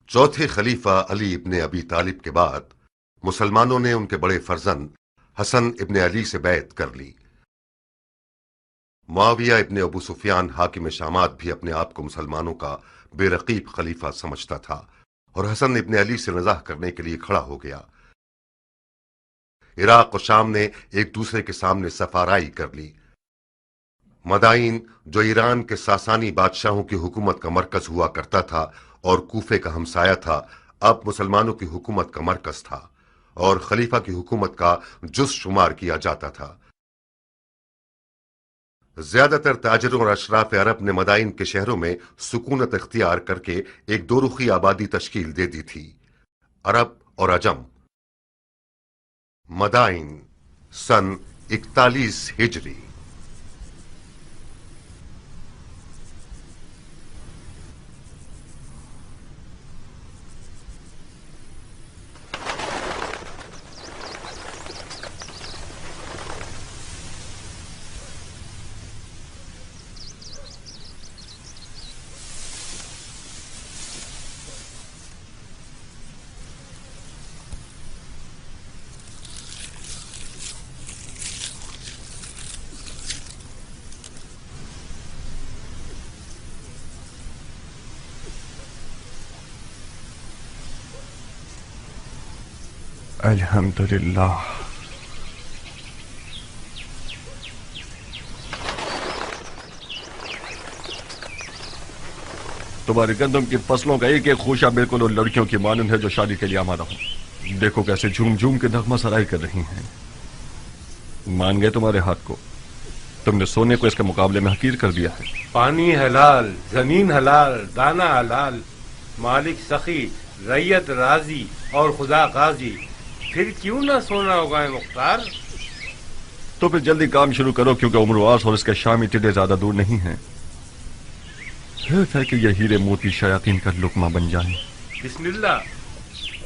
चौथे खलीफा अली इब्ने अबी तालिब के बाद मुसलमानों ने उनके बड़े फर्जंद हसन इब्ने अली से बैत कर ली। मुआविया इब्ने अबू सुफियान हाकिम शामात भी अपने आप को मुसलमानों का बेरकीब खलीफा समझता था और हसन इब्ने अली से नज़ाह करने के लिए खड़ा हो गया। इराक और शाम ने एक दूसरे के सामने सफाराई कर ली। मदाइन, जो ईरान के सासानी बादशाहों की हुकूमत का मरकज हुआ करता था और कूफे का हमसाया था, अब मुसलमानों की हुकूमत का मरकज था और खलीफा की हुकूमत का जुज़ शुमार किया जाता था। ज्यादातर ताजिरों और अशराफ अरब ने मदाइन के शहरों में सुकूनत इख्तियार करके एक दोरुखी आबादी तश्कील दे दी थी, अरब और अजम। मदाइन सन 41 हिजरी। अल्हम्दुलिल्लाह। तुम्हारी गंदम की फसलों का एक एक खोशा बिल्कुल उन लड़कियों की मानून है जो शादी के लिए आमादा हो। देखो कैसे झूम झूम के नगमा सराई कर रही हैं। मान गए तुम्हारे हाथ को? तुमने सोने को इसके मुकाबले में हकीर कर दिया है। पानी हलाल, जमीन हलाल, दाना हलाल, मालिक सखी, रैयत राजी और खुदा गाजी, फिर क्यों ना सोना उगाए मुख्तार। तो फिर जल्दी काम शुरू करो, क्योंकि उम्रवास और इसके शामी टिड्डे ज्यादा दूर नहीं हैं। है कि ये हीरे मोती शयातीन का लुकमा बन जाए। बिस्मिल्लाह,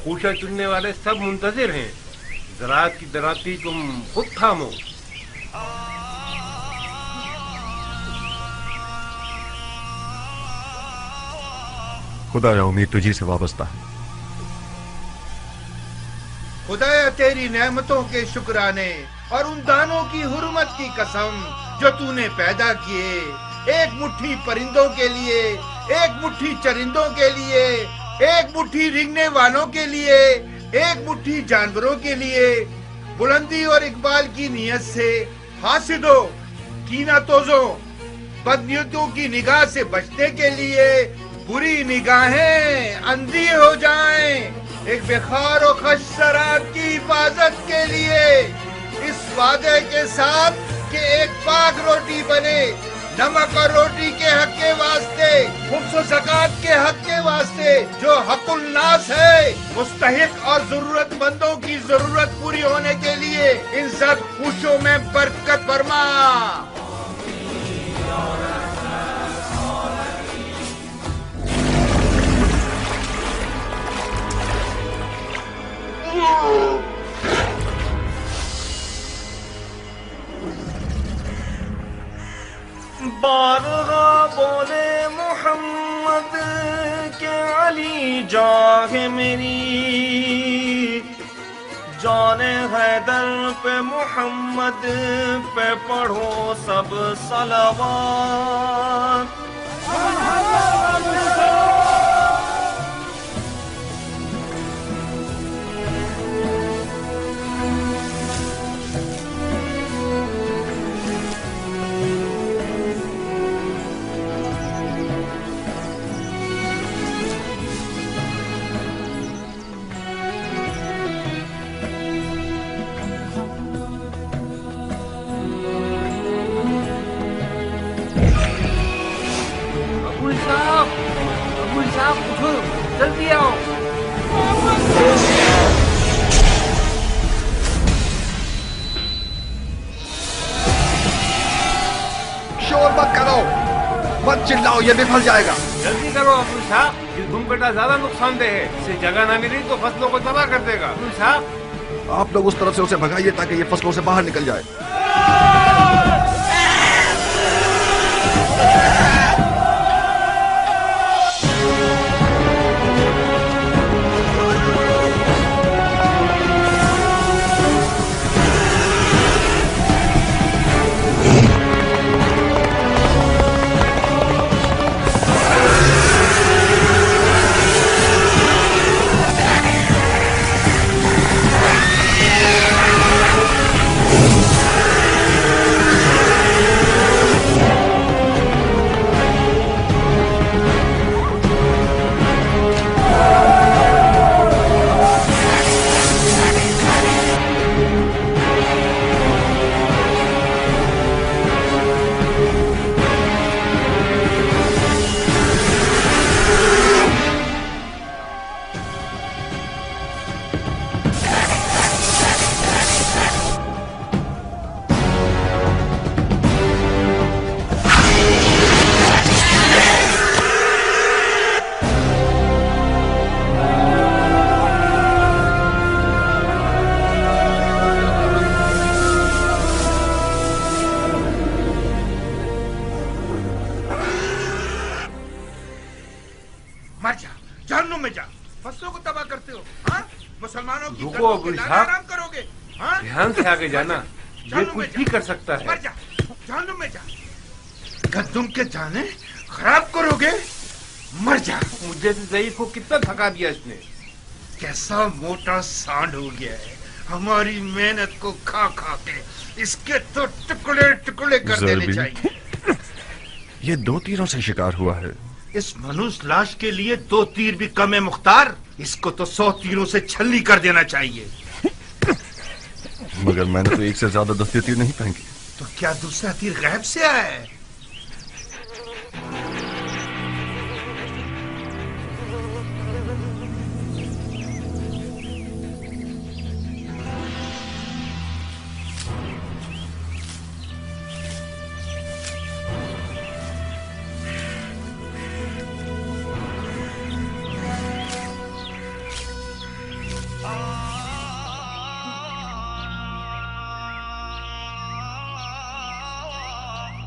खूशा चुनने वाले सब मुंतजिर हैं। ज़राअत की दराती तुम खुद थामो। खुदाया उम्मीद तुझी से वाबस्ता है। खुदाया तेरी नेमतों के शुक्राने और उन दानों की हुर्मत की कसम जो तूने पैदा किए, एक मुट्ठी परिंदों के लिए, एक मुट्ठी चरिंदों के लिए, एक मुट्ठी रिंगने वालों के लिए, एक मुट्ठी जानवरों के लिए। बुलंदी और इकबाल की नियत से हासिदों, कीना तोजों, बदनियतों की निगाह से बचने के लिए बुरी निगाहें अंधी हो जाएं। एक बेखार और खश सराब की हिफाजत के लिए इस वादे के साथ कि एक पाक रोटी बने, नमक और रोटी के हक के वास्ते, खुब्स और ज़कात के हक के वास्ते, जो हकुल नास है, मुस्तहिक और जरूरतमंदों की जरूरत पूरी होने के लिए इन सब खुशियों में बरकत फरमा। बारगा बोले मोहम्मद के अली जाग मेरी, जाने हैदर पे मोहम्मद पे पढ़ो सब सलावात। उठो, जल्दी आओ। शोर मत करो, मत चिल्लाओ, ये भी फंस जाएगा। जल्दी करो अब्दुल साहब, ये धूमकटा ज्यादा नुकसानदेह है। इसे जगह न मिली तो फसलों को तबाह कर देगा। अब्दुल साहब, आप लोग उस तरफ से उसे भगाइए ताकि ये फसलों से बाहर निकल जाए। रुको अबू इसहाक, आराम करोगे? हाँ? ध्यान से आगे जाना, ये जानू कुछ में भी जा। कर सकता मर है। जा, जानू में जा। गद्दुम के जाने खराब करोगे? मर जा। मुझे से ज़ईफ को कितना थका दिया इसने। कैसा मोटा सांड हो गया है, हमारी मेहनत को खा खा के। इसके तो टुकड़े टुकड़े कर देने ज़रबी। चाहिए। ये 2 तीरों से शिकार हुआ है। इस मनुष्य लाश के लिए 2 तीर भी कम है मुख्तार। इसको तो 100 तीरों से छलनी कर देना चाहिए। मगर मैंने तो 1 से ज्यादा 10 तीर नहीं फेंके। तो क्या दूसरा तीर गैब से आया है?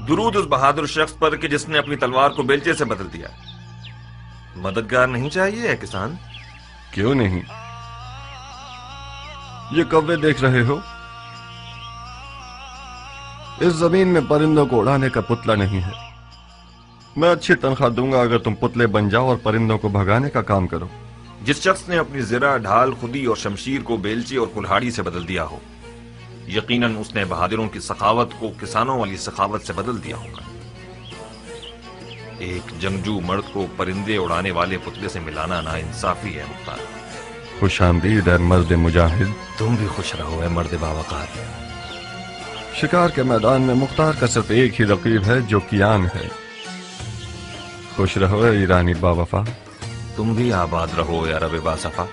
दुरूद उस बहादुर शख्स पर कि जिसने अपनी तलवार को बेलचे से बदल दिया। मददगार नहीं चाहिए है किसान? क्यों नहीं? ये कौवे देख रहे हो? इस जमीन में परिंदों को उड़ाने का पुतला नहीं है। मैं अच्छी तनख्वाह दूंगा अगर तुम पुतले बन जाओ और परिंदों को भगाने का काम करो। जिस शख्स ने अपनी जिरा, ढाल, खुदी और शमशीर को बेलचे और कुल्हाड़ी से बदल दिया हो, यकीनन उसने बहादुरों की सखावत को किसानों वाली सखावत से बदल दिया होगा। एक जंगजू मर्द को परिंदे उड़ाने वाले पुतले से मिलाना नाइंसाफी है मुख्तार। खुश आमदीद है मर्द मुजाहिद। तुम भी खुश रहो है मर्द बावकार। शिकार के मैदान में मुख्तार का सिर्फ एक ही रकीब है जो कियान है। खुश रहो है ईरानी बावफा। तुम भी आबाद रहो या रब बासफा।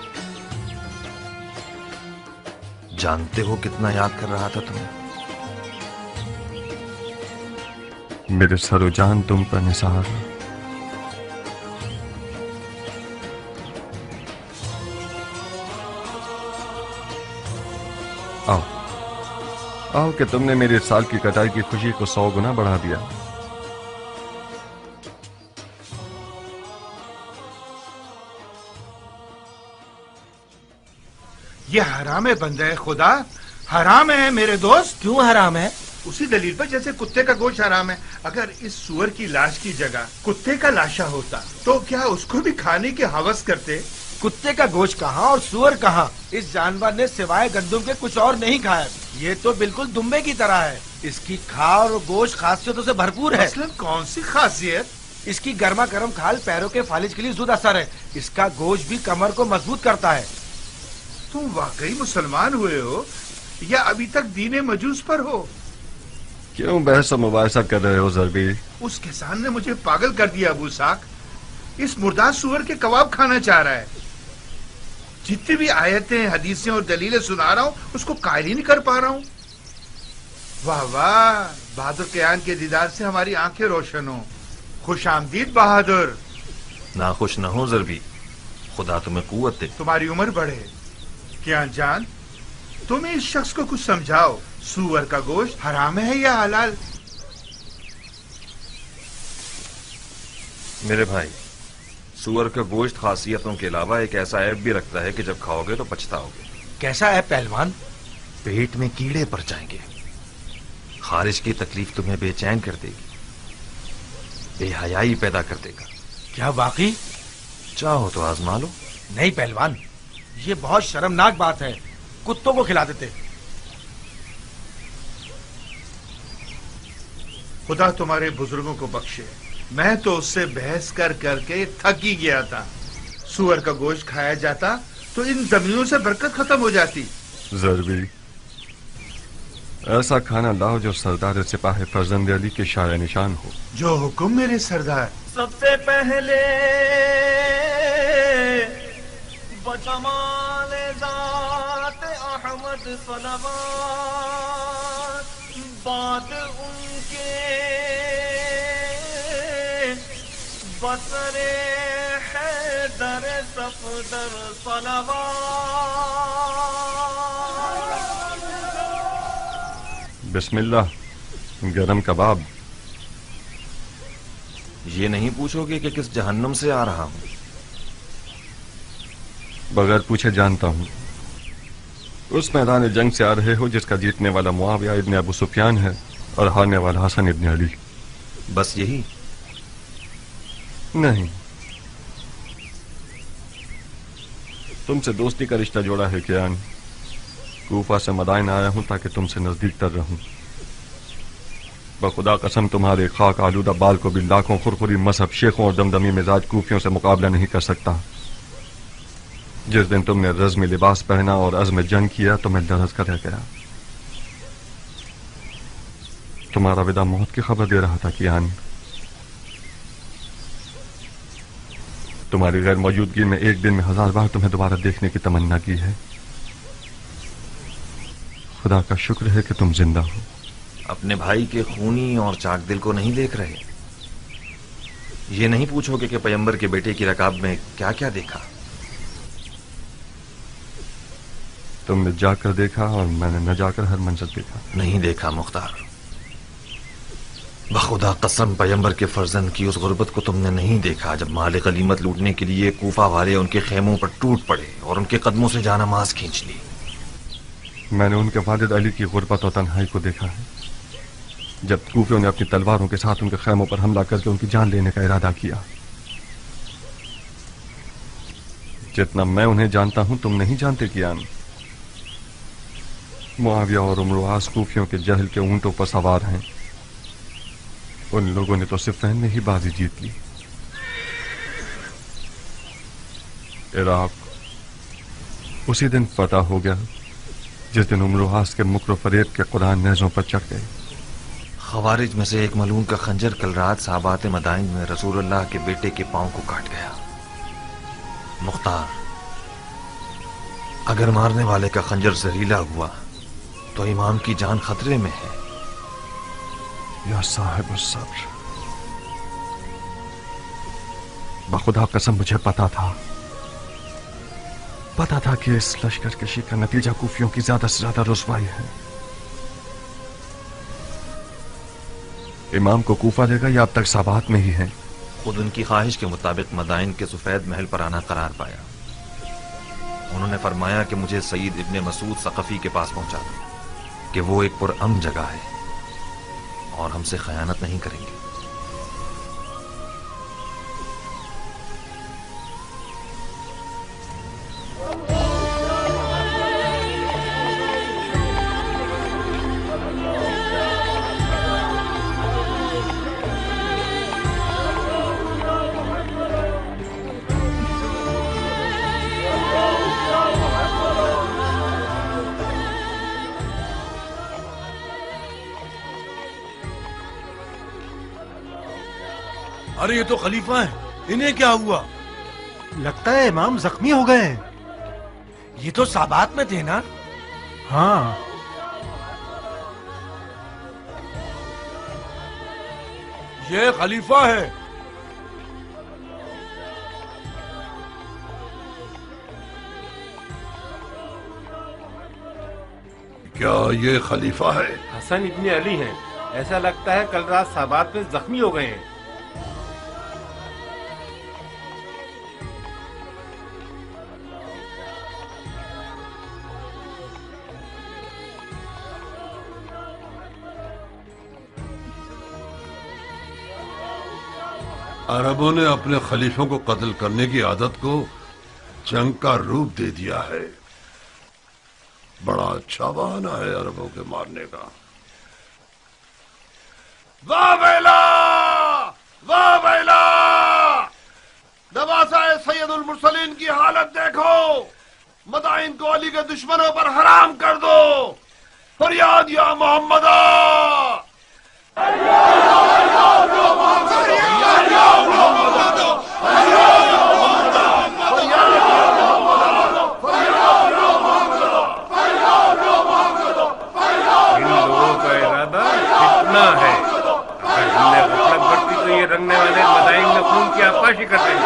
जानते हो कितना याद कर रहा था तुम्हें? मेरे सरो जान तुम पर निसार। आओ आओ कि तुमने मेरे साल की कटाई की खुशी को 100 गुना बढ़ा दिया। ये हराम है बंदे खुदा, हराम है मेरे दोस्त। क्यों हराम है? उसी दलील पर जैसे कुत्ते का गोश्त हराम है। अगर इस सुअर की लाश की जगह कुत्ते का लाशा होता तो क्या उसको भी खाने की हवस करते? कुत्ते का गोश्त कहाँ और सुअर कहाँ? इस जानवर ने सिवाय गंदुम के कुछ और नहीं खाया। ये तो बिल्कुल दुम्बे की तरह है। इसकी खाल और गोश्त खासियतों से भरपूर है। मसलन कौन सी खासियत? इसकी गर्मा गर्म खाल पैरों के फालिज के लिए जुद असर है। इसका गोश्त भी कमर को मजबूत करता है। तुम वाकई मुसलमान हुए हो या अभी तक दीने मजूस पर हो? क्यों बहस मुबाहिसा कर रहे हो ज़रबी? उस किसान ने मुझे पागल कर दिया अबू साक। इस मुर्दार सुअर के कबाब खाना चाह रहा है। जितनी भी आयतें, हदीसें और दलीलें सुना रहा हूँ उसको कायल ही नहीं कर पा रहा हूँ। वाह वाह, बहादुर कियान के दीदार से हमारी आंखें रोशन हो। खुश आमदीद बहादुर। नाखुश न हो ज़रबी, खुदा तुम्हें कुव्वत दे। तुम्हारी उम्र बढ़े। कियान जान, तुम इस शख्स को कुछ समझाओ। सुअर का गोश्त हराम है या हलाल? मेरे भाई, सुअर का गोश्त खासियतों के अलावा एक ऐसा ऐब भी रखता है कि जब खाओगे तो पछताओगे। कैसा है पहलवान? पेट में कीड़े पड़ जाएंगे। खारिश की तकलीफ तुम्हें बेचैन कर देगी, बेहयाई पैदा कर देगा। क्या वाकई? चाहो तो आजमा लो। नहीं पहलवान, ये बहुत शर्मनाक बात है। कुत्तों को खिला देते। खुदा तुम्हारे बुजुर्गों को बख्शे। मैं तो उससे बहस कर करके थक ही गया था। सुअर का गोश्त खाया जाता तो इन जमीनों से बरकत खत्म हो जाती। ज़रबी, ऐसा खाना लाओ जो सरदार सिपाही फर्जंद अली के शाया निशान हो। जो हुक्म मेरे सरदार। सबसे पहले बजमाल ज़ात अहमद सलवात, बाद उनके बसरे हैदर सफदर सलवात। बिस्मिल्लाह, गरम कबाब। ये नहीं पूछोगे कि किस जहन्नुम से आ रहा हूं? बगैर पूछे जानता हूँ। उस मैदान जंग से आ रहे हो जिसका जीतने वाला मुआविया इब्न अबू सुफियान है और हारने वाला हसन इब्न अली। बस यही? नहीं, तुमसे दोस्ती का रिश्ता जोड़ा है कियान। कूफा से मदाइन आया हूं ताकि तुमसे नजदीक तर रहूं। बखुदा कसम तुम्हारे खाक आलूदा बाल को भी लाखों खुरखुरी मसहब शेखों और दमदमी मिजाज कूफियों से मुकाबला नहीं कर सकता। जिस दिन तुमने रज़्म लिबास पहना और अज़्म जंग किया तो मैं लरज़ कर रह गया। तुम्हारा विदा मौत की खबर दे रहा था कियान। तुम्हारी गैर मौजूदगी में एक दिन में 1000 बार तुम्हें दोबारा देखने की तमन्ना की है। खुदा का शुक्र है कि तुम जिंदा हो। अपने भाई के खूनी और चाक दिल को नहीं देख रहे? ये नहीं पूछोगे कि पैगंबर के बेटे की रकाब में क्या क्या देखा? तुमने जाकर देखा और मैंने न जाकर हर मंजर देखा। नहीं देखा मुख्तार। बखुदा कसम पैगंबर के फर्जंद की उस गुर्बत को तुमने नहीं देखा जब माल गनीमत लूटने के लिए कूफा वाले उनके खेमों पर टूट पड़े और उनके कदमों से जानामाज खींच ली। मैंने उनके वालिद अली की गुर्बत और तन्हाई को देखा है जब कूफियों ने अपनी तलवारों के साथ उनके खेमों पर हमला करके उनकी जान लेने का इरादा किया। जितना मैं उन्हें जानता हूं तुम नहीं जानते कियान। मुआविया और उमर कूफियों के जहल के ऊंटों पर सवार हैं। उन लोगों ने तो सिफ़ैन में ही बाजी जीत ली। इराक उसी दिन फतह हो गया जिस दिन उमर के मुकर फरेब के कुरान नेज़ों पर चढ़ गए। खवारिज में से एक मलून का खंजर कल रात साहबात मदाइन में रसूलुल्लाह के बेटे के पांव को काट गया। मुख्तार, अगर मारने वाले का खंजर जहरीला हुआ तो इमाम की जान खतरे में है। या साहिब सब्र, बखुदा कसम मुझे पता था कि इस लश्कर कशी का नतीजा कूफियों की ज्यादा से ज्यादा रुसवाई है। इमाम को कूफा देगा या अब तक साबात में ही है? खुद उनकी ख्वाहिश के मुताबिक मदाइन के सफेद महल पर आना करार पाया। उन्होंने फरमाया कि मुझे सईद इब्ने मसूद सकफी के पास पहुंचा दो कि वो एक पुरअमन जगह है और हमसे खयानत नहीं करेंगे। अरे ये तो खलीफा है, इन्हें क्या हुआ? लगता है इमाम जख्मी हो गए हैं। ये तो साबात में थे ना? हाँ, ये खलीफा है। क्या ये खलीफा है? हसन इब्ने अली हैं। ऐसा लगता है कल रात साबात में जख्मी हो गए हैं। अरबों ने अपने खलीफों को कत्ल करने की आदत को जंग का रूप दे दिया है। बड़ा अच्छा बहाना है अरबों के मारने का। वाह बैला, वाह बैला! नवासा सैयदुल मुरसलीन की हालत देखो। मदाइन को अली के दुश्मनों पर हराम कर दो। फरियाद या मोहम्मदा! है। अगर हमने गफलत बरती तो ये रंगने वाले मदाइन में खून की आपाशी करते हैं।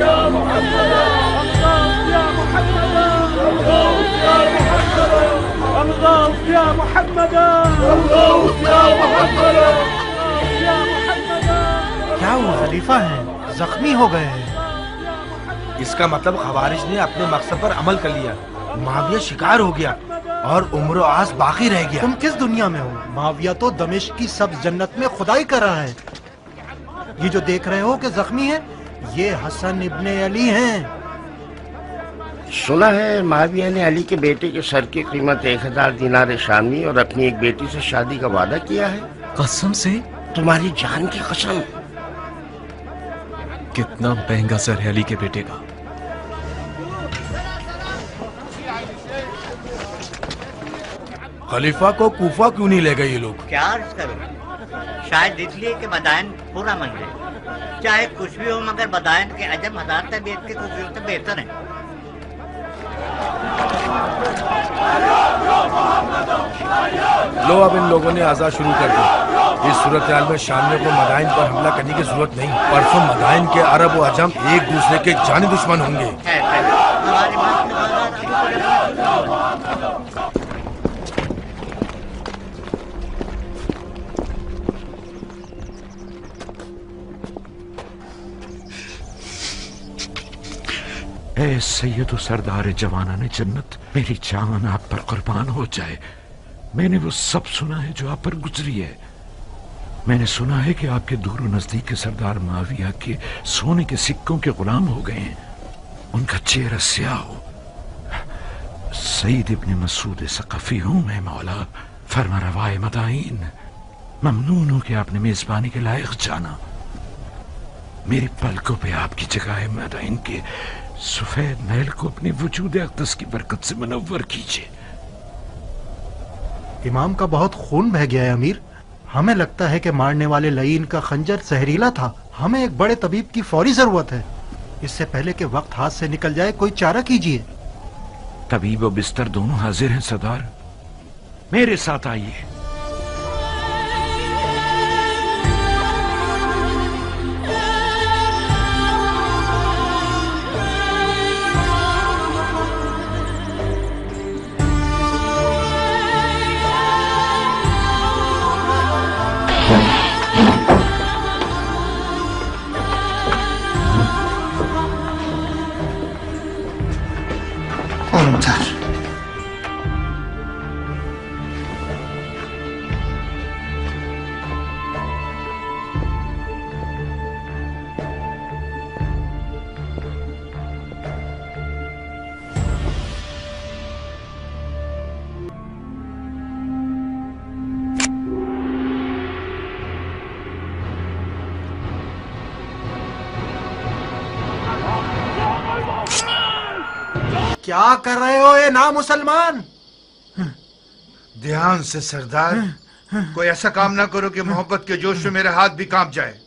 يا محمد क्या वो खलीफा हैं, जख्मी हो गए हैं। इसका मतलब खवारिज ने अपने मकसद पर अमल कर लिया, माविया शिकार हो गया और उम्र आस बाकी रह गया। तुम किस दुनिया में हो? माविया तो दमिश्क की सब्ज जन्नत में खुदाई कर रहा है। ये जो देख रहे हो कि जख्मी है, ये हसन इब्ने अली हैं। सुना है माविया ने अली के बेटे के सर की कीमत 1000 दिनार शामी और अपनी एक बेटी से शादी का वादा किया है। कसम से? तुम्हारी जान की कसम। कितना महंगा सर है अली के बेटे का। खलीफा को कूफा क्यों नहीं ले गए ये लोग? क्या अर्ज करूं? शायद इसलिए कि बदायन पूरा मन गए। चाहे कुछ भी हो मगर बदायन के अजम 1000 तबीयत के खूबियों से बेहतर है। लो अब इन लोगों ने आजाद शुरू कर दी। इस सूरत हाल में शामियों को मदाइन पर हमला करने की जरूरत नहीं। परसों मदाइन के अरब और अजम एक दूसरे के जानी दुश्मन होंगे। ए सैयद सरदार जवानाने जन्नत, मेरी जान आप पर कुर्बान हो जाए। मैंने वो सब सुना है जो आप पर गुजरी है। मैंने सुना है कि आपके दूर नजदीक के सरदार माविया के सोने के सिक्कों के गुलाम हो गए हैं। उनका चेहरा स्याह हो। सईद इब्ने मसूद सक़फ़ी हूं मैं मौला, फरमा रवाए मदाइन। ममनून हूं कि आपने मेजबानी के लायक जाना। मेरी पलकों पे आपकी जगह है मदाइन के सफेद महल को अपने वजूद अक़दस की बरकत से मुनव्वर कीजिए। इमाम का बहुत खून बह गया है अमीर। हमें लगता है कि मारने वाले लईन का खंजर जहरीला था। हमें एक बड़े तबीब की फौरी जरूरत है। इससे पहले कि वक्त हाथ से निकल जाए कोई चारा कीजिए। तबीब और बिस्तर दोनों हाजिर हैं सरदार, मेरे साथ आइए। क्या कर रहे हो ये ना मुसलमान? ध्यान से सरदार, कोई ऐसा काम ना करो कि मोहब्बत के जोश में मेरे हाथ भी कांप जाए।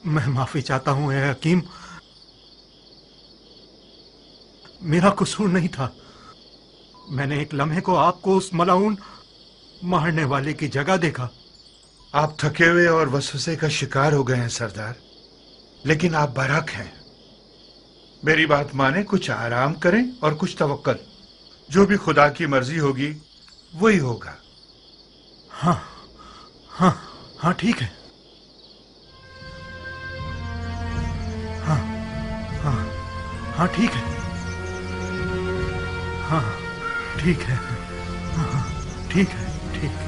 मैं माफी चाहता हूं ए हकीम, मेरा कसूर नहीं था। मैंने एक लम्हे को आपको उस मलाउन मारने वाले की जगह देखा। आप थके हुए और वसवसे का शिकार हो गए हैं सरदार, लेकिन आप बरहक हैं। मेरी बात माने, कुछ आराम करें और कुछ तवक्कल। जो भी खुदा की मर्जी होगी वही होगा। हाँ हाँ हाँ ठीक है। हाँ हाँ हाँ ठीक है। हाँ ठीक है। हाँ ठीक है, ठीक है।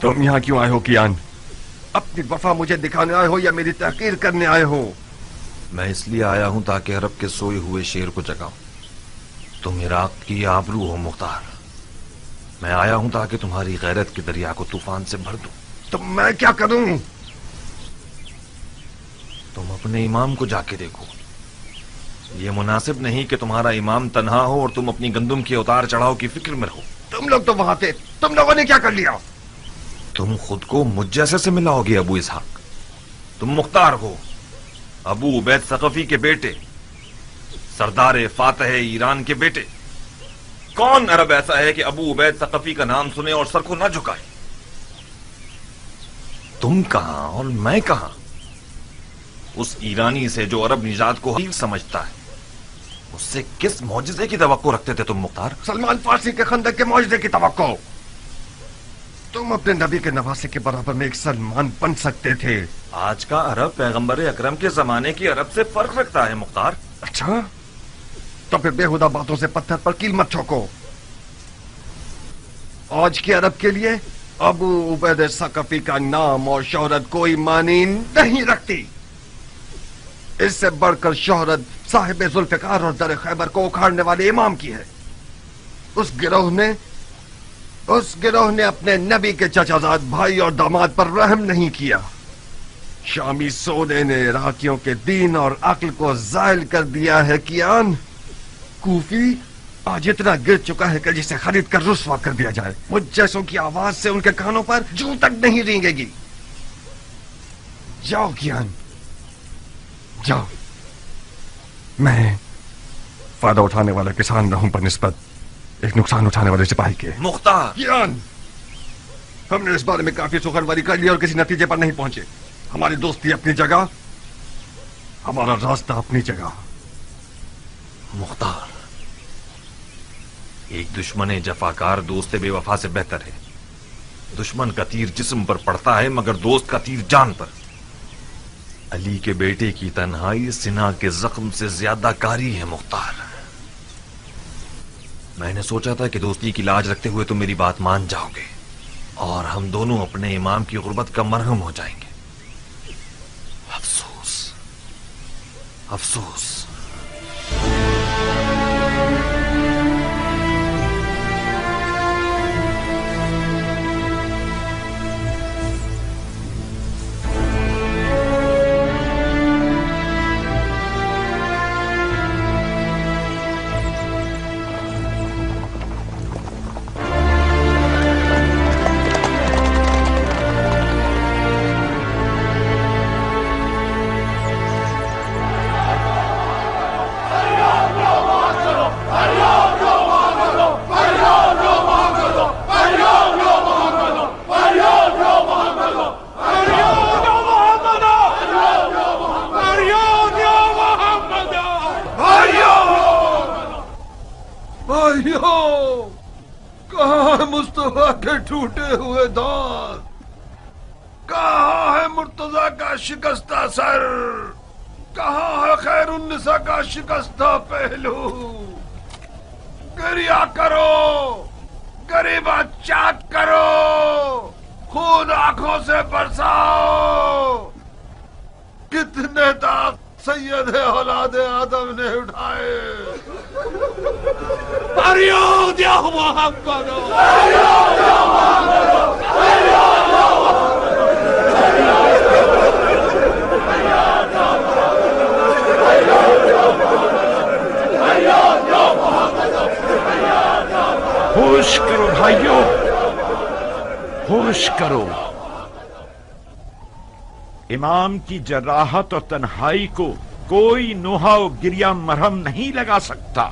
तुम यहाँ क्यों आए हो कियान? अपनी वफा मुझे दिखाने आए हो या मेरी तहकीर करने आए हो? मैं इसलिए आया हूं ताकि अरब के सोए हुए शेर को जगाऊं। तुम इराक की आबरू हो मुख्तार। मैं आया हूं ताकि तुम्हारी गैरत के दरिया को तूफान से भर दूं। तो मैं क्या करूं? तुम अपने इमाम को जाके देखो। ये मुनासिब नहीं कि तुम्हारा इमाम तन्हा हो और तुम अपनी गंदुम के उतार चढ़ाव की फिक्र में रहो। तुम लोग तो वहां थे, तुम लोगों ने क्या कर लिया? तुम खुद को मुझ जैसे से मिलाओगे अबू इसहाक। तुम मुख्तार हो, ابو عبید ثقفی کے بیٹے، سردار فاتح ایران کے بیٹے. کون عرب ایسا ہے کہ ابو عبید ثقفی کا نام سنے اور سر کو نہ جھکائے؟ تم کہاں اور میں کہاں؟ اس ایرانی سے جو عرب نژاد کو حقیر سمجھتا ہے، اس سے کس معجزے کی توقع رکھتے تھے تم مختار؟ سلمان فارسی کے خندق کے معجزے کی توقع. تم اپنے نبی کے نواسے کے برابر میں ایک سلمان بن سکتے تھے. آج کا عرب پیغمبر اکرم کے زمانے کی عرب سے فرق رکھتا ہے مختار. اچھا، تو پھر بےہودہ باتوں سے پتھر پر کیل مت ٹھوکو. آج کے عرب کے لیے ابو عبید ثقفی کا نام اور شہرت کوئی معنی نہیں رکھتی. اس سے بڑھ کر شہرت صاحب ذوالفقار اور در خیبر کو اکھاڑنے والے امام کی ہے. اس گروہ نے اپنے نبی کے چچا زاد بھائی اور داماد پر رحم نہیں کیا. شامی سونے نے عراقیوں کے دین اور عقل کو زائل کر دیا ہے. کیان کوفی آج اتنا گر چکا ہے کہ جسے خرید کر رسوا کر دیا جائے. مجھ جیسوں کی آواز سے ان کے کانوں پر جوں تک نہیں رینگے گی. جاؤ کیان، جاؤ. میں فائدہ اٹھانے والا کسان رہوں پر نسبت ایک نقصان اٹھانے والے سپاہی کے. مختار، کیان، ہم نے اس بارے میں کافی سخنوری کر لی اور کسی نتیجے پر نہیں پہنچے. ہماری دوستی اپنی جگہ، ہمارا راستہ اپنی جگہ. مختار، ایک دشمن جفاکار دوست بے وفا سے بہتر ہے. دشمن کا تیر جسم پر پڑتا ہے مگر دوست کا تیر جان پر. علی کے بیٹے کی تنہائی سنا کے زخم سے زیادہ کاری ہے مختار. میں نے سوچا تھا کہ دوستی کی لاج رکھتے ہوئے تم میری بات مان جاؤ گے اور ہم دونوں اپنے امام کی غربت کا مرہم ہو جائیں گے. افسوس، افسوس. کہاں ہے مصطفیٰ کے ٹوٹے ہوئے دانت؟ کہاں ہے مرتضیٰ کا شکستہ سر؟ کہاں ہے خیر النساء کا شکستہ پہلو؟ گریہ کرو، غریبہ چاک کرو، خون آنکھوں سے برساؤ. کتنے داغ سید اولاد آدم نے اٹھائے. فریاد یا محمد، فریاد یا محمد، فریاد یا محمد. ہوش کرو بھائیو، ہوش کرو. امام کی جراحت اور تنہائی کو کوئی نوحہ و گریہ مرہم نہیں لگا سکتا.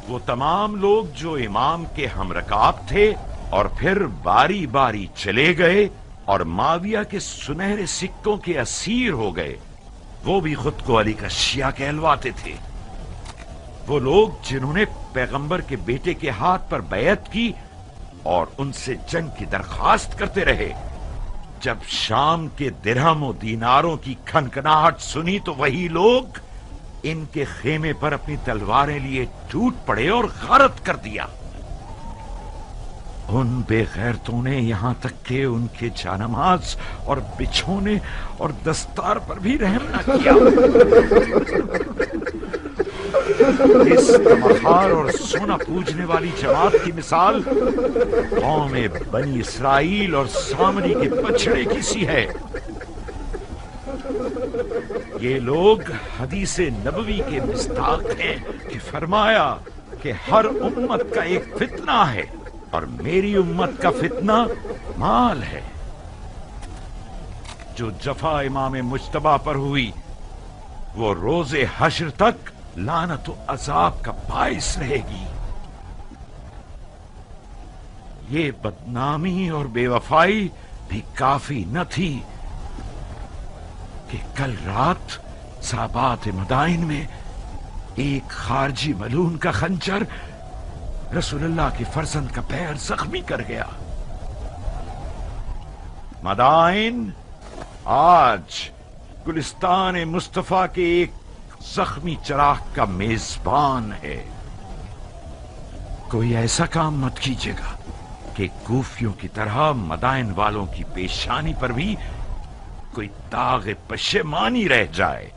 وہ تمام لوگ جو امام کے ہم رکاب تھے اور پھر باری باری چلے گئے اور معاویہ کے سنہرے سکوں کے اسیر ہو گئے، وہ بھی خود کو علی کا شیعہ کہلواتے تھے. وہ لوگ جنہوں نے پیغمبر کے بیٹے کے ہاتھ پر بیعت کی اور ان سے جنگ کی درخواست کرتے رہے، جب شام کے درہم و دیناروں کی کھنکھناہٹ سنی تو وہی لوگ ان کے خیمے پر اپنی تلواریں لیے ٹوٹ پڑے اور غارت کر دیا. ان بے غیرتوں نے یہاں تک کہ ان کے جانماز اور بچھونے اور دستار پر بھی رحم نہ کیا. اس تمہار اور سونا پوجنے والی جماعت کی مثال قوم بنی اسرائیل اور سامری کے بچڑے کی سی ہے. یہ لوگ حدیث نبوی کے مصداق ہیں کہ فرمایا کہ ہر امت کا ایک فتنہ ہے اور میری امت کا فتنہ مال ہے. जो जफा इमाम मुज्तबा पर हुई वो रोजे हश्र तक लानत व अजाब का बाइस रहेगी। ये बदनामी और बेवफाई भी काफी न थी कि कल रात साबात मदाइन में एक खारजी मलून का खंजर रसूलुल्लाह के फर्जंद का पैर जख्मी कर गया। मदाइन आज गुलिस्तान मुस्तफा के एक जख्मी चराग का मेजबान है। कोई ऐसा काम मत कीजिएगा कि कूफियों की तरह मदाइन वालों की पेशानी पर भी कोई दाग पशेमानी रह जाए।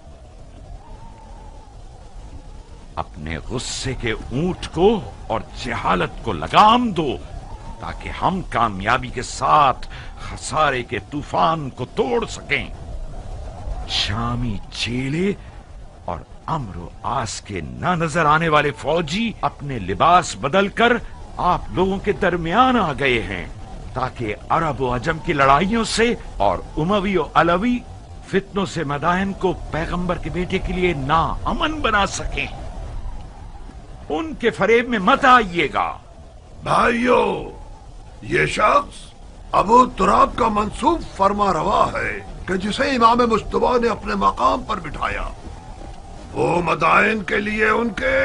अपने गुस्से के ऊंट को और जहालत को लगाम दो ताकि हम कामयाबी के साथ खसारे के तूफान को तोड़ सकें। शामी चेले और अम्र आस के न नजर आने वाले फौजी अपने लिबास बदलकर आप लोगों के दरमियान आ गए हैं ताकि अरब व अजम की लड़ाइयों से और उमवी और अलवी फितनों से मदाइन को पैगंबर के बेटे के लिए ना अमन बना सकें। उनके फरेब में मत आइएगा। भाइयों, ये शख्स अबू तुराब का मंसूब फरमा रवा है कि जिसे इमाम मुस्तफा ने अपने मकाम पर बिठाया वो मदाइन के लिए उनके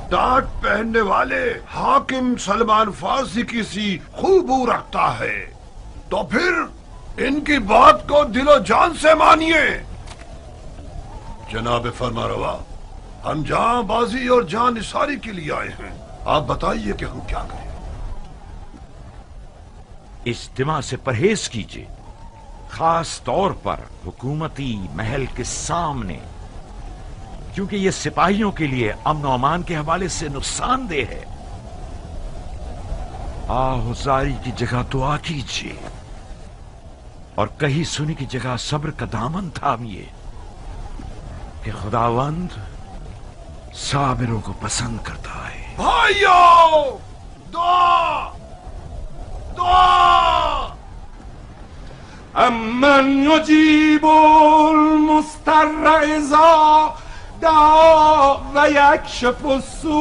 टाट पहनने वाले हाकिम सलमान फारसी की सी खूबू रखता है। तो फिर इनकी बात को दिलो जान से मानिए। जनाब फरमा रवा, हम जांबाजी और जान निसारी के लिए आए हैं। आप बताइए कि हम क्या करें। इज्तिमा से परहेज कीजिए, खास तौर पर हुकूमती महल के सामने, क्योंकि ये सिपाहियों के लिए अमन और अमान के हवाले से नुकसानदेह है। आहुजारी की जगह दुआ कीजिए और कही सुनी की जगह सब्र का दामन थामिए कि खुदावंद साबिरों को पसंद करता है। भाइयों, दुआ दुआ। अमन युजीबुल मुस्तर्र इज़ा दआ व यक्शिफु सू।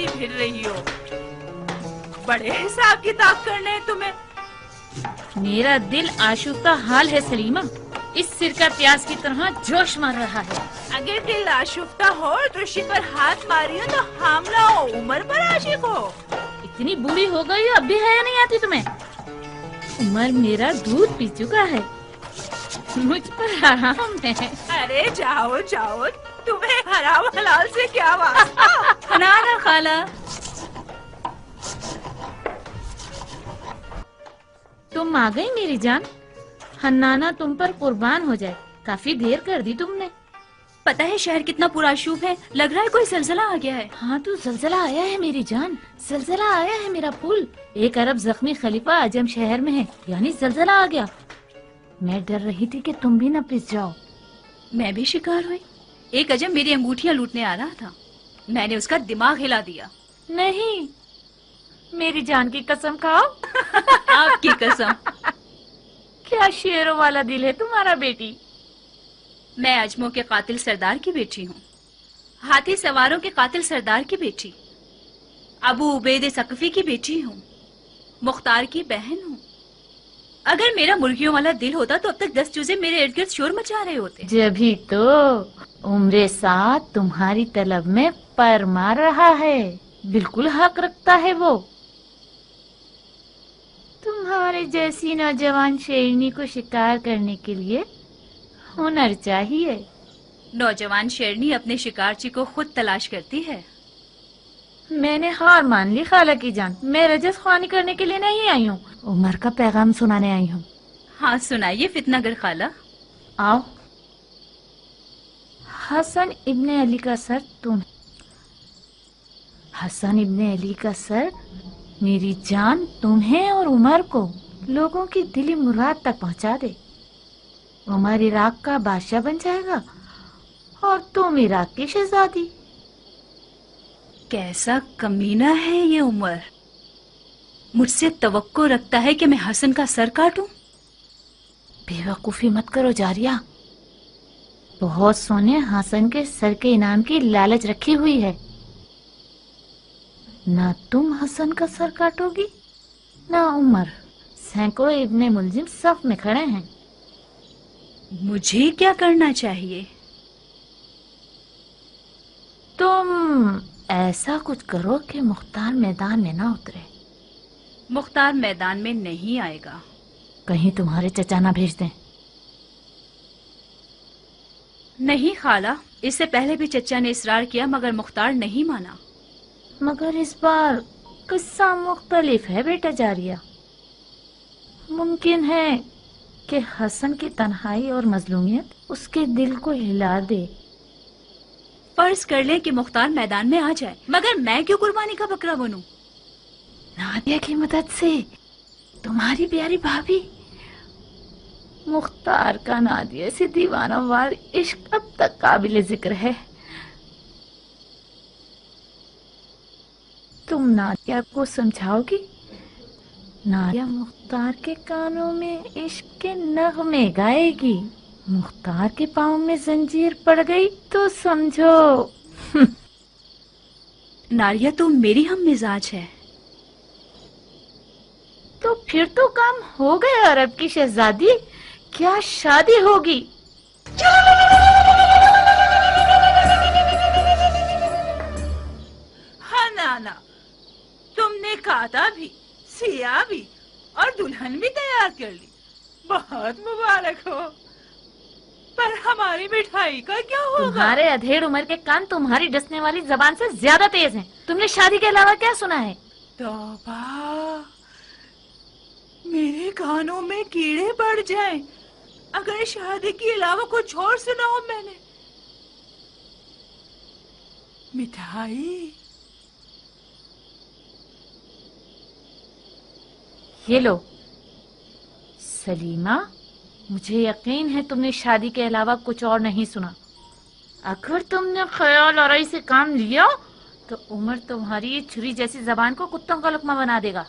फिर रही हो, बड़े हिसाब किताब करने हैं तुम्हें। मेरा दिल आशुफ्ता हाल है सलीमा, इस सिर का प्याज की तरह जोश मार रहा है। अगर दिल आशुफ्ता हो तो उसी पर हाथ मारियो तो हमला हो, उम्र पर आशिक हो। इतनी बूढ़ी हो गई हो, अब भी हया नहीं आती तुम्हें? उमर मेरा दूध पी चुका है, मुझ पर आराम है। अरे जाओ जाओ, तुम्हें हराम हलाल से क्या वास्ता। ना ना खाला, तुम आ गई मेरी जान। हन्नाना तुम पर कुर्बान हो जाए, काफी देर कर दी तुमने। पता है शहर कितना पुरआशूब है, लग रहा है कोई जलजला आ गया है। हाँ तो जलजला आया है मेरी जान, जलजला आया है मेरा फूल। एक अरब जख्मी खलीफा अजम शहर में है, यानी जलजला आ गया। मैं डर रही थी कि तुम भी न पिस जाओ। मैं भी शिकार हुई। एक अजम मेरी अंगूठियां लूटने आ रहा था, मैंने उसका दिमाग हिला दिया। नहीं, मेरी जान की कसम खाओ। आपकी कसम। क्या शेरों वाला दिल है तुम्हारा बेटी। मैं अजमों के कातिल सरदार की बेटी हूँ, हाथी सवारों के कातिल सरदार की बेटी, अबू उबैद सकफी की बेटी हूँ, मुख्तार की बहन हूँ। अगर मेरा मुर्गियों वाला दिल होता तो अब तक 10 चूजे मेरे इर्द गिर्द शोर मचा रहे होते। जभी तो उम्र साथ तुम्हारी तलब में पर मार रहा है, बिल्कुल हक रखता है वो। तुम्हारे जैसी नौजवान शेरनी को शिकार करने के लिए हुनर चाहिए। नौजवान शेरनी अपने शिकारची को खुद तलाश करती है। मैंने हार मान ली खाला की जान, मैं रजस ख्वानी करने के लिए नहीं आई हूँ, उमर का पैगाम सुनाने आई हूँ। हाँ सुनाइए फितनागर खाला। आओ। हसन इब्ने अली का सर तुम, हसन इब्ने अली का सर मेरी जान तुम्हें और उमर को लोगों की दिली मुराद तक पहुंचा दे। उमर इराक का बादशाह बन जाएगा और तुम इराक की शहजादी। कैसा कमीना है ये उमर, मुझसे तवक्को रखता है कि मैं हसन का सर काटूं। बेवकूफी मत करो जारिया, बहुत सोने हसन के सर के इनाम की लालच रखी हुई है। ना तुम हसन का सर काटोगी ना उमर। सैकड़ों इब्ने मुलजिम सफ में खड़े हैं। मुझे क्या करना चाहिए? तुम ऐसा कुछ करो कि मुख्तार मैदान में ना उतरे। मुख्तार मैदान में नहीं आएगा। कहीं तुम्हारे चचा ना भेज दें। नहीं खाला, इससे पहले भी चचा ने इसरार किया मगर मुख्तार नहीं माना। मगर इस बार किस्सा मुख्तलिफ है बेटा जारिया। मुमकिन है कि हसन की तन्हाई और मजलूमियत उसके दिल को हिला दे। फर्ज कर ले कि मुख्तार मैदान में आ जाए, मगर मैं क्यों कुर्बानी का बकरा बनूं? नादिया की मदद से तुम्हारी प्यारी भाभी। मुख्तार का नादिया से दीवाना वार इश्क अब तक काबिल जिक्र है। तुम नादिया को समझाओगी? नादिया मुख्तार के कानों में इश्क के नगमे गाएगी। मुख्तार के पाँव में जंजीर पड़ गई तो समझो। नारिया तो मेरी हम मिजाज है। तो फिर तो काम हो गया अरब की शहजादी, क्या शादी होगी? हाँ नाना, तुमने कादा भी, सिया भी और दुल्हन भी तैयार कर ली। बहुत मुबारक हो। पर हमारी मिठाई का क्या होगा? तुम्हारे अधेड़ उम्र के कान तुम्हारी डसने वाली जबान से ज्यादा तेज हैं। तुमने शादी के अलावा क्या सुना है? तौबा, मेरे कानों में कीड़े पड़ जाएं अगर शादी के अलावा कुछ और सुना हो मैंने। मिठाई ये लो। सलीमा, मुझे यकीन है तुमने शादी के अलावा कुछ और नहीं सुना। अगर तुमने ख्याल आराई से काम लिया तो उमर तुम्हारी ये छुरी जैसी जबान को कुत्तों का लुकमा बना देगा।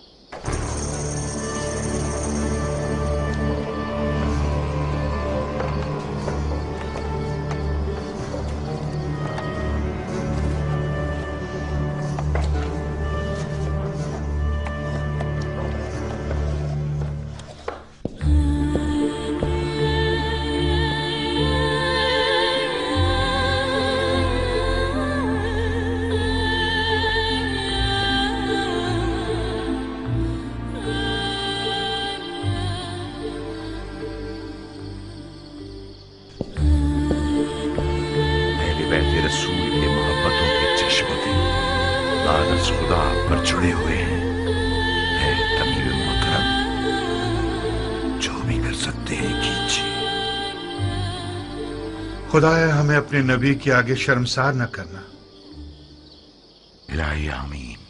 जुड़े हुए हैं। है तमीम मुकरम, जो भी कर सकते हैं कीजिए। खुदाया हमें अपने नबी के आगे शर्मसार न करना। इलाही आमीन।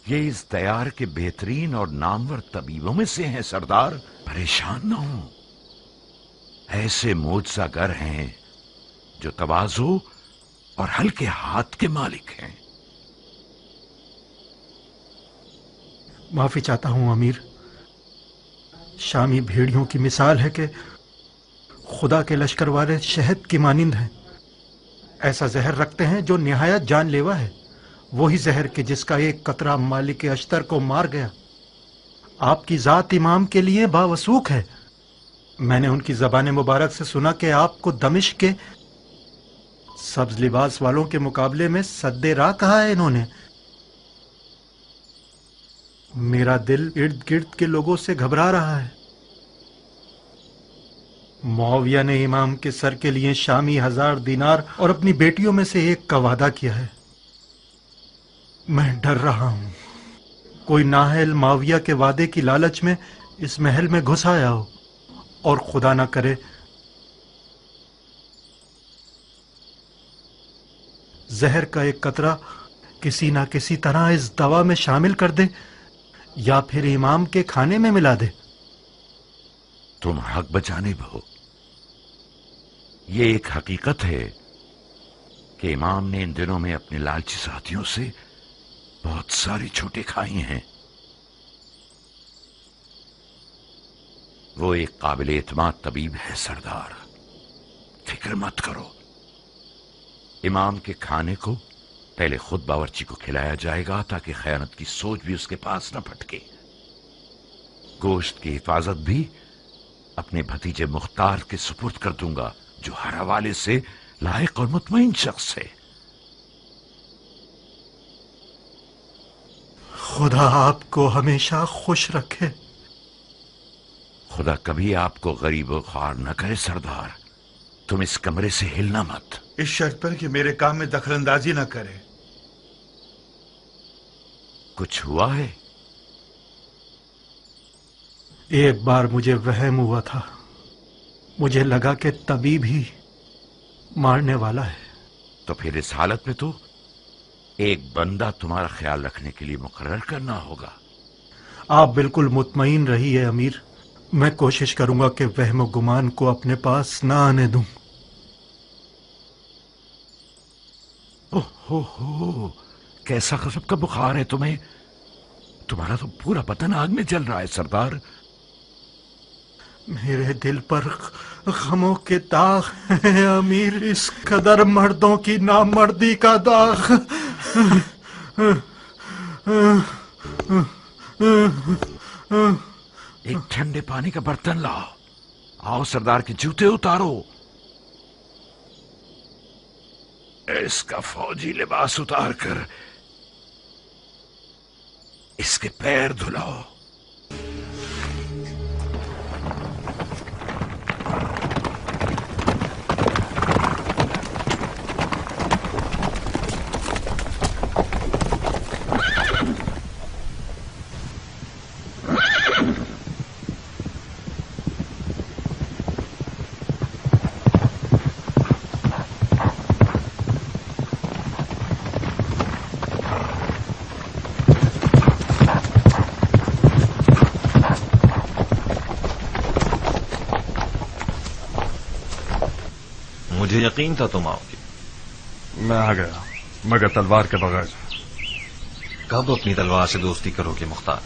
ये इस दयार के बेहतरीन और नामवर तबीबों में से हैं सरदार। परेशान न हो, ऐसे मोजज़ागर हैं जो तवाज़ु और हल्के हाथ के मालिक हैं। माफी चाहता हूं अमीर, शामी भेड़ियों की मिसाल है कि खुदा के लश्कर वाले शहद की मानिंद हैं। ऐसा जहर रखते हैं जो निहायत जानलेवा है, वही जहर कि जिसका एक कतरा मालिक अश्तर को मार गया। आपकी जात इमाम के लिए बावसूख है। मैंने उनकी ज़बान मुबारक से सुना कि आपको दमिश्क के सब्ज लिबास वालों के मुकाबले में सद्दे राह कहा है इन्होंने। मेरा दिल इर्द गिर्द के लोगों से घबरा रहा है। मुआविया ने इमाम के सर के लिए शामी 1000 दीनार और अपनी बेटियों में से एक का वादा किया है। मैं डर रहा हूं कोई नाहल मुआविया के वादे की लालच में इस महल में घुस आया हो और खुदा ना करे जहर का एक कतरा किसी ना किसी तरह इस दवा में शामिल कर दे या फिर इमाम के खाने में मिला दे। तुम हक बजानिब हो। ये एक हकीकत है कि इमाम ने इन दिनों में अपने लालची साथियों से बहुत सारी छूटें खाई हैं। वो एक काबिल एतमाद तबीब है सरदार, फिक्र मत करो। इमाम के खाने को पहले खुद बावर्ची को खिलाया जाएगा ताकि खयानत की सोच भी उसके पास न फटके। गोश्त की हिफाजत भी अपने भतीजे मुख्तार के सुपुर्द कर दूंगा, जो हर हवाले से लायक और मुतमईन शख्स है। खुदा आपको हमेशा खुश रखे। खुदा कभी आपको गरीब और ख्वार न करे सरदार। तुम इस कमरे से हिलना मत। इस शर्त पर कि मेरे काम में दखलंदाजी न करे। कुछ हुआ है? एक बार मुझे वहम हुआ था, मुझे लगा कि तबीब ही मारने वाला है। तो फिर इस हालत में तो एक बंदा तुम्हारा ख्याल रखने के लिए मुकर्रर करना होगा। आप बिल्कुल मुतमईन रहिए अमीर, मैं कोशिश करूंगा कि वहम गुमान को अपने पास ना आने दूं। ओहो, कैसा गजब का बुखार है तुम्हें। तुम्हारा तो पूरा बदन आग में जल रहा है सरदार। मेरे दिल पर गमों के दाग हैं अमीर, इस कदर मर्दों की नामर्दी का दाग। एक ठंडे पानी का बर्तन लाओ। आओ सरदार के जूते उतारो। इसका फौजी लिबास उतार कर इसके पैर धुलाओ। मुझे यकीन था तुम आओगे। मैं आ गया, मगर तलवार के बगैर। कब अपनी तलवार से दोस्ती करोगे मुख्तार?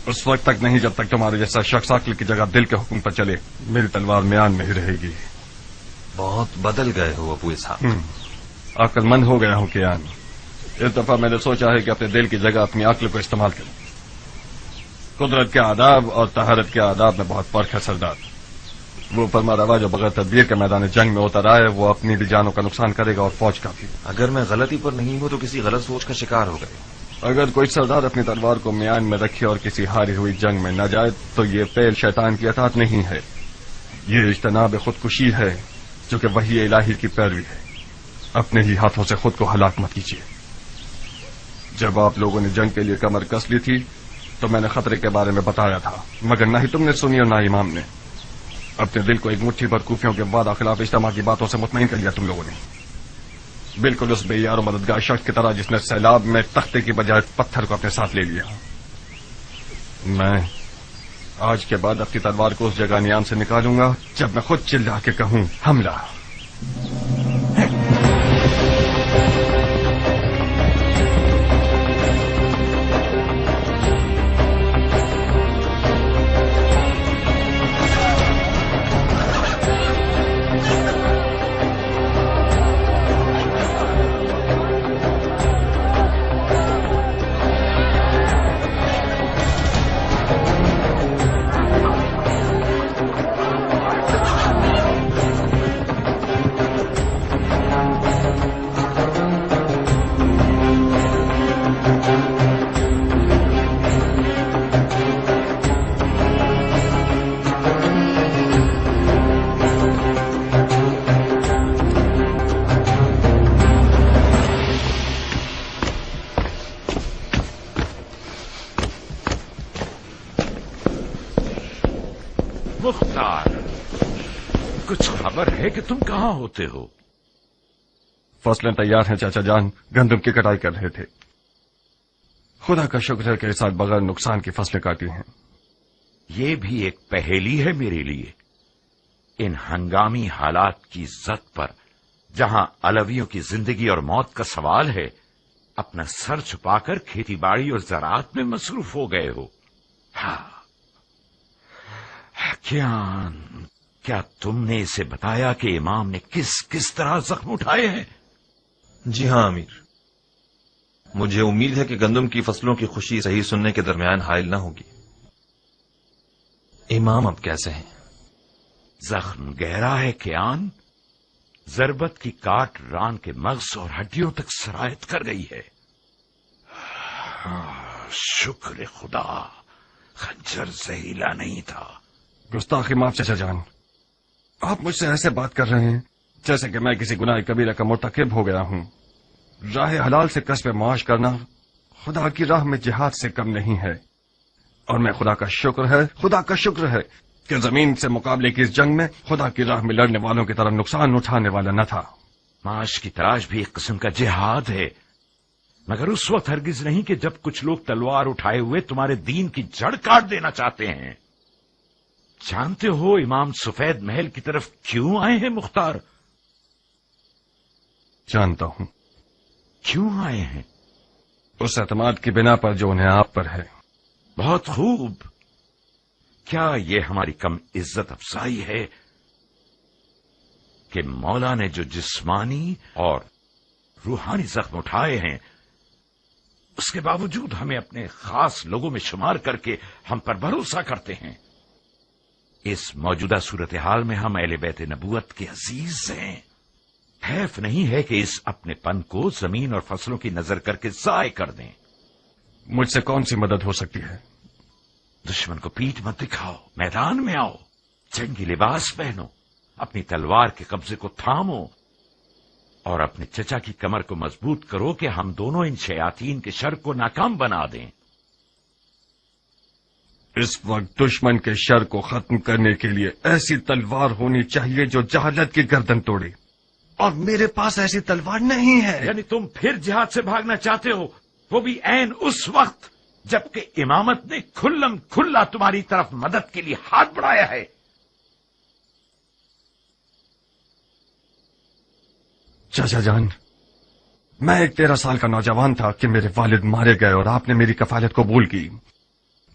उस वक्त तक नहीं जब तक तुम्हारे जैसा शख्स अक्ल की जगह दिल के हुक्म पर चले। मेरी तलवार म्यान में ही रहेगी। बहुत बदल गए हो अबू इसहाक। अक्लमंद हो गया हूं कियान। इस दफा मैंने सोचा है कि अपने दिल की जगह अपनी अक्ल को इस्तेमाल करूं। कुदरत के आदाब और तहारत के आदाब में बहुत फर्क है सरदार। वो फरमा रवा जो बगैर तदबीर के मैदान जंग में उतर आए वो अपनी भी जानों का नुकसान करेगा और फौज का भी। अगर मैं गलती पर नहीं हूं तो किसी गलत सोच का शिकार हो गए। अगर कोई सरदार अपनी तलवार को म्यान में रखे और किसी हारी हुई जंग में न जाए तो ये फेल शैतान की अतात नहीं है, ये इज्तनाब खुदकुशी है जो कि वही इलाही की पैरवी है। अपने ही हाथों से खुद को हलाक मत कीजिए। जब आप लोगों ने जंग के लिए कमर कस ली थी तो मैंने खतरे के बारे में बताया था, मगर न ही तुमने सुनी और न ही इमाम ने। अपने दिल को एक मुट्ठी भर कूफियों के बाद खिलाफ इज्तिमा की बातों से मुतमईन कर लिया तुम लोगों ने। बिल्कुल उस बेयार और मददगार शख्स की तरह जिसने सैलाब में तख्ते की बजाय पत्थर को अपने साथ ले लिया। मैं आज के बाद अपनी तलवार को उस जगह नियाम से निकालूंगा जब मैं खुद चिल्ला के कहूं हमला। कुछ खबर है कि तुम कहाँ होते हो? फसलें तैयार हैं चाचा जान, गंदम की कटाई कर रहे थे। खुदा का शुक्र है कि इस साल बगैर नुकसान की फसलें काटी हैं। ये भी एक पहेली है मेरे लिए। इन हंगामी हालात की जद पर जहां अलवियों की जिंदगी और मौत का सवाल है, अपना सर छुपाकर खेती बाड़ी और ज़राअत में मसरूफ हो गए हो। हाँ, क्या तुमने इसे बताया कि इमाम ने किस किस तरह जख्म उठाए हैं? जी हाँ अमीर, मुझे उम्मीद है कि गंदम की फसलों की खुशी सही सुनने के दरमियान हायल न होगी। इमाम अब कैसे हैं? जख्म गहरा है कियान। जरबत की काट रान के मग़ज़ और हड्डियों तक सरायत कर गई है। शुक्र खुदा, खंजर जहीला नहीं था। गुस्ताखी माफ चाचा जान, आप मुझसे ऐसे बात कर रहे हैं जैसे कि मैं किसी गुनाह कबीरा का मुर्तकिब हो गया हूं। राह हलाल से कस्ब माश करना खुदा की राह में जिहाद से कम नहीं है, और मैं खुदा का शुक्र है कि जमीन से मुकाबले की इस जंग में खुदा की राह में लड़ने वालों की तरह नुकसान उठाने वाला न था। माश की तलाश भी एक किस्म का जिहाद है, मगर उस वक्त हरगिज नहीं कि जब कुछ लोग तलवार उठाए हुए तुम्हारे दीन की जड़ काट देना चाहते हैं। जानते हो इमाम सफेद महल की तरफ क्यों आए हैं मुख्तार? जानता हूं। क्यों आए हैं? उस एतमाद की बिना पर जो उन्हें आप पर है। बहुत खूब। क्या यह हमारी कम इज्जत अफजाई है कि मौला ने जो जिस्मानी और रूहानी जख्म उठाए हैं, उसके बावजूद हमें अपने खास लोगों में शुमार करके हम पर भरोसा करते हैं। इस मौजूदा सूरत हाल में हम अहले बैत नबूवत के अजीज हैं। हैफ नहीं है कि इस अपनेपन को जमीन और फसलों की नजर करके जाय कर दें। मुझसे कौन सी मदद हो सकती है? दुश्मन को पीठ मत दिखाओ, मैदान में आओ, जंगी लिबास पहनो, अपनी तलवार के कब्जे को थामो और अपने चचा की कमर को मजबूत करो कि हम दोनों इन शयातीन के शर को नाकाम बना दें। इस वक्त दुश्मन के शर को खत्म करने के लिए ऐसी तलवार होनी चाहिए जो जहालत की गर्दन तोड़े, और मेरे पास ऐसी तलवार नहीं है। यानी तुम फिर जिहाद से भागना चाहते हो, वो भी ऐन उस वक्त जबकि इमामत ने खुल्लम खुल्ला तुम्हारी तरफ मदद के लिए हाथ बढ़ाया है। चाचा जान, मैं एक 13 साल का नौजवान था कि मेरे वालिद मारे गए और आपने मेरी कफालत कबूल की।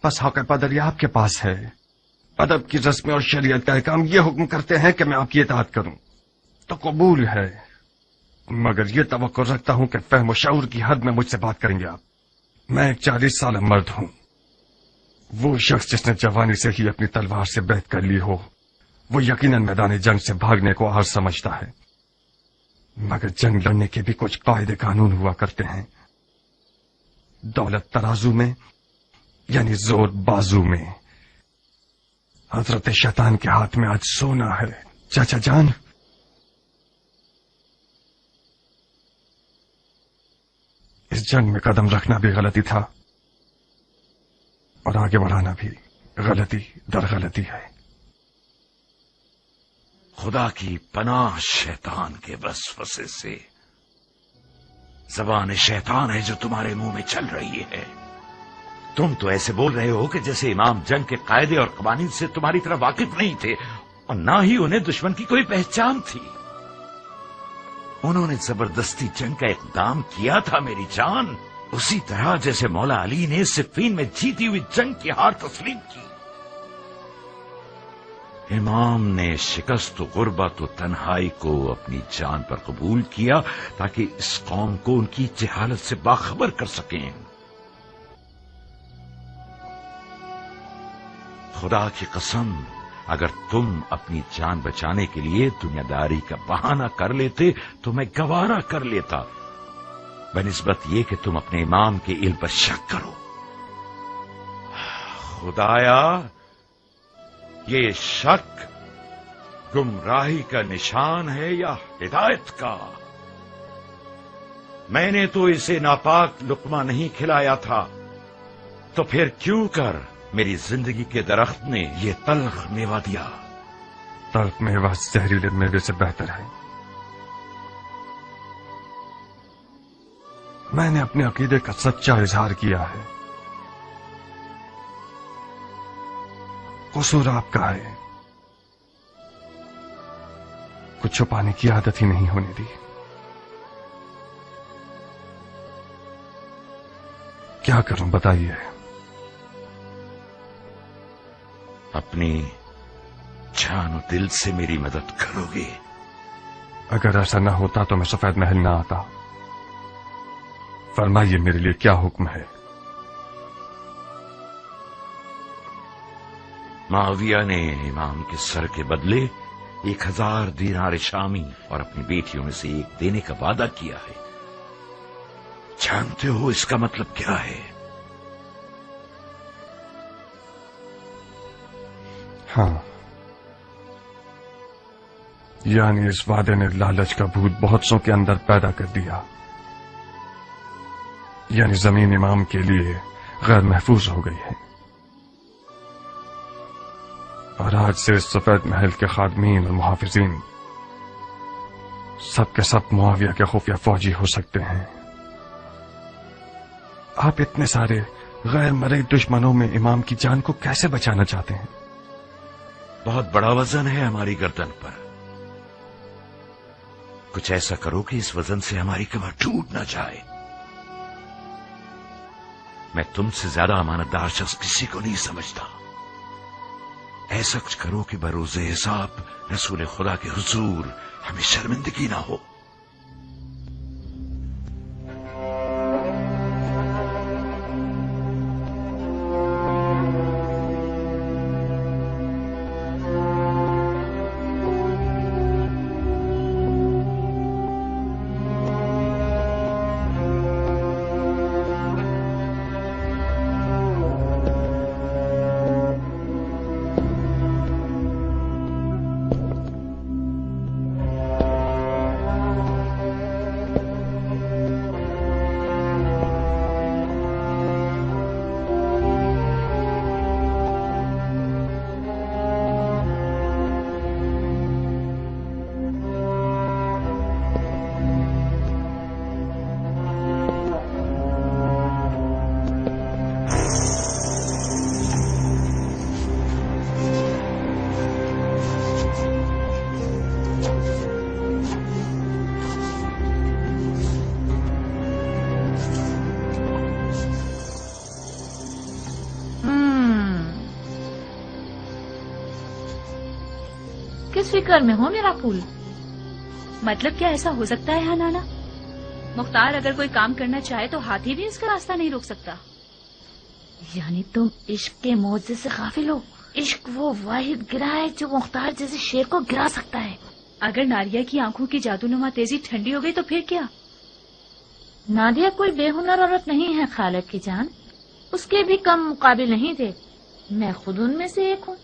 बस हक पदर यह आपके पास है। अदब की रस्में और शरीयत का काम ये हुक्म करते हैं कि मैं आपकी इताअत करूं, तो कबूल है, मगर ये तवक्को रखता हूं कि फहम शऊर की हद में मुझसे बात करेंगे आप। मैं एक 40 साल मर्द हूं। वो शख्स जिसने जवानी से ही अपनी तलवार से बैत कर ली हो, वो यकीनन मैदान जंग से भागने को आर समझता है, मगर जंग लड़ने के भी कुछ कायदे कानून हुआ करते हैं। दौलत तराजू में यानी जोर बाजू में। हजरत शैतान के हाथ में आज सोना है चाचा जान। इस जंग में कदम रखना भी गलती था और आगे बढ़ाना भी गलती दर गलती है। खुदा की पनाह शैतान के वसवसे से। जबान शैतान है जो तुम्हारे मुंह में चल रही है। तुम तो ऐसे बोल रहे हो कि जैसे इमाम जंग के कायदे और कवानीन से तुम्हारी तरह वाकिफ नहीं थे और ना ही उन्हें दुश्मन की कोई पहचान थी। उन्होंने जबरदस्ती जंग का इक़दाम किया था मेरी जान, उसी तरह जैसे मौला अली ने सिफ़ीन में जीती हुई जंग की हार तस्लीम की। इमाम ने शिकस्त गुर्बत और तन्हाई को अपनी जान पर कबूल किया ताकि इस कौम को उनकी जहालत से बाखबर कर सकें। खुदा की कसम, अगर तुम अपनी जान बचाने के लिए दुनियादारी का बहाना कर लेते तो मैं गवारा कर लेता, बनिस्बत ये कि तुम अपने इमाम के इल्म पर शक करो। खुदाया, ये शक गुमराही का निशान है या हिदायत का? मैंने तो इसे नापाक लुकमा नहीं खिलाया था, तो फिर क्यों कर मेरी जिंदगी के दरख्त ने यह तल्ख मेवा दिया? तल्ख मेवा जहरीले मेवे से बेहतर है। मैंने अपने अकीदे का सच्चा इजहार किया है। कसूर आपका है, कुछ छुपाने की आदत ही नहीं होने दी। क्या करूं बताइए। अपनी जान और दिल से मेरी मदद करोगे? अगर ऐसा न होता तो मैं सफेद महल न आता। फरमाइए मेरे लिए क्या हुक्म है। माविया ने इमाम के सर के बदले 1000 दीनार शामी और अपनी बेटियों में से एक देने का वादा किया है। जानते हो इसका मतलब क्या है? हाँ, यानी इस वादे ने लालच का भूत बहुत सौ के अंदर पैदा कर दिया। यानी जमीन इमाम के लिए गैर महफूज हो गई है और आज से इस सफेद महल के खादमीन और मुहाफिजीन सब के सब मुआविया के खुफिया फौजी हो सकते हैं। आप इतने सारे गैर मरे दुश्मनों में इमाम की जान को कैसे बचाना चाहते हैं? बहुत बड़ा वजन है हमारी गर्दन पर। कुछ ऐसा करो कि इस वजन से हमारी कमर टूट न जाए। मैं तुमसे ज्यादा अमानतदार शख्स किसी को नहीं समझता। ऐसा कुछ करो कि बरोज़े हिसाब रसूल खुदा के हुजूर हमें शर्मिंदगी ना हो। किस फिक्र में हो मेरा फूल? मतलब क्या ऐसा हो सकता है हनाना? मुख्तार अगर कोई काम करना चाहे तो हाथी भी इसका रास्ता नहीं रोक सकता। यानी तुम इश्क के मौजे से गाफिल हो। इश्क वो वाहिद गिरा है जो मुख्तार जैसे शेर को गिरा सकता है। अगर नादिया की आंखों की जादूनुमा तेजी ठंडी हो गई तो फिर क्या? नादिया कोई बेहुनर औरत नहीं है खालिद की जान, उसके भी कम मुकाबिल नहीं थे। मैं खुद उनमें से एक हूँ।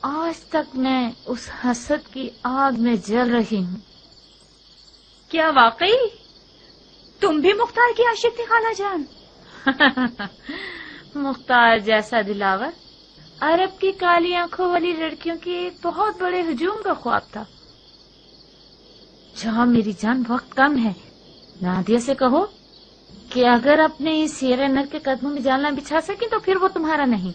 आज तक मैं उस हसद की आग में जल रही हूँ। क्या वाकई तुम भी मुख्तार की आशिक थी खाला जान? मुख्तार जैसा दिलावर अरब की काली आंखों वाली लड़कियों के एक बहुत बड़े हुजूम का ख्वाब था। जहाँ मेरी जान वक्त कम है, नादिया से कहो कि अगर अपने इस शेर नर के कदमों में जालना बिछा सके तो फिर वो तुम्हारा नहीं।